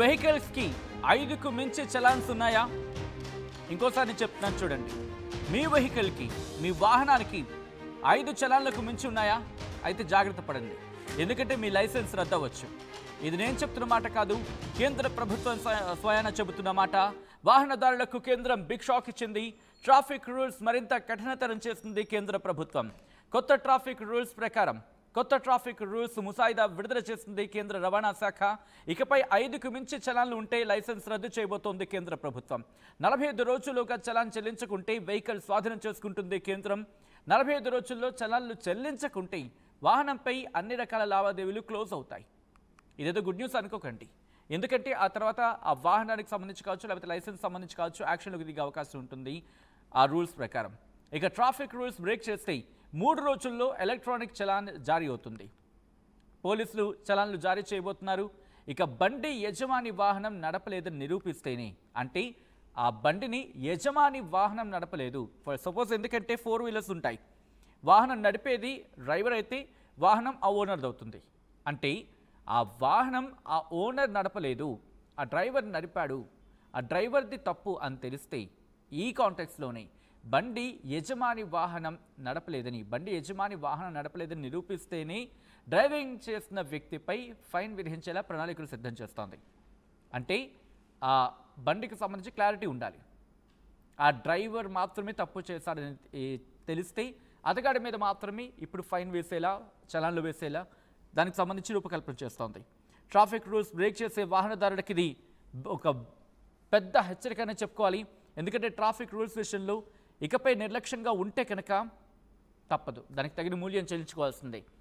వెహికల్స్కి 5కు మించి చలాన్స్ ఉన్నాయా? ఇంకోసారి నేను చెప్తున్నాను చూడండి. మీ వెహికల్కి, మీ వాహనానికి 5 చలాన్లకు మించి ఉన్నాయా? అయితే జాగ్రత్త పడండి. ఎందుకంటే మీ లైసెన్స్ రద్దవచ్చు. ఇది నేను చెప్తున్న మాట కాదు, కేంద్ర ప్రభుత్వం స్వయాన చెబుతున్న మాట. వాహనదారులకు కేంద్రం బిగ్ షాక్ ఇచ్చింది. ట్రాఫిక్ రూల్స్ మరింత కఠినతరం చేస్తుంది కేంద్ర ప్రభుత్వం. కొత్త ట్రాఫిక్ రూల్స్ ముసాయిదా విడుదల చేసింది కేంద్ర రవాణా శాఖ. ఇకపై 5కు మించి చలాన్లు ఉంటే లైసెన్స్ రద్దు చేయబోతోంది కేంద్ర ప్రభుత్వం. 45 రోజుల్లోగా చలాన్ చెల్లించకుంటే వెహికల్ స్వాధీనం చేసుకుంటుంది కేంద్రం. 45 రోజుల్లో చలాన్లు చెల్లించకుంటే వాహనంపై అన్ని రకాల లావాదేవీలు క్లోజ్ అవుతాయి. ఇదేదో గుడ్ న్యూస్ అనుకోకండి. ఎందుకంటే ఆ తర్వాత ఆ వాహనానికి సంబంధించి కావచ్చు, లేకపోతే లైసెన్స్ సంబంధించి కావచ్చు, యాక్షన్లకు దిగే అవకాశం ఉంటుంది ఆ రూల్స్ ప్రకారం. ఇక ట్రాఫిక్ రూల్స్ బ్రేక్ చేస్తే 3 రోజుల్లో ఎలక్ట్రానిక్ చలాన్ జారీ అవుతుంది. పోలీసులు చలాన్లు జారీ చేయబోతున్నారు. ఇక బండి యజమాని వాహనం నడపలేదని నిరూపిస్తేనే, అంటే ఆ బండిని యజమాని వాహనం నడపలేదు, ఫర్ సపోజ్, ఎందుకంటే 4 వీలర్స్ ఉంటాయి, వాహనం నడిపేది డ్రైవర్ అయితే వాహనం ఆ ఓనర్ది అవుతుంది. అంటే ఆ వాహనం ఆ ఓనర్ నడపలేదు, ఆ డ్రైవర్ నడిపాడు, ఆ డ్రైవర్ది తప్పు అని తెలిస్తే ఈ కాంటెక్స్లోనే బండి యజమాని వాహనం నడపలేదని నిరూపిస్తేనే డ్రైవింగ్ చేస్తున్న వ్యక్తిపై ఫైన్ విధించేలా ప్రణాళికలు సిద్ధం చేస్తోంది. అంటే ఆ బండికి సంబంధించి క్లారిటీ ఉండాలి. ఆ డ్రైవర్ మాత్రమే తప్పు చేశాడని తెలిస్తే అతగాడి మీద మాత్రమే ఇప్పుడు ఫైన్ వేసేలా, చలాన్లు వేసేలా దానికి సంబంధించి రూపకల్పన చేస్తోంది. ట్రాఫిక్ రూల్స్ బ్రేక్ చేసే వాహనదారుడికి ఇది ఒక పెద్ద హెచ్చరికనే చెప్పుకోవాలి. ఎందుకంటే ట్రాఫిక్ రూల్స్ విషయంలో ఇకపై నిర్లక్ష్యంగా ఉంటే కనుక తప్పదు, దానికి తగిన మూల్యం చెల్లించుకోవాల్సిందే.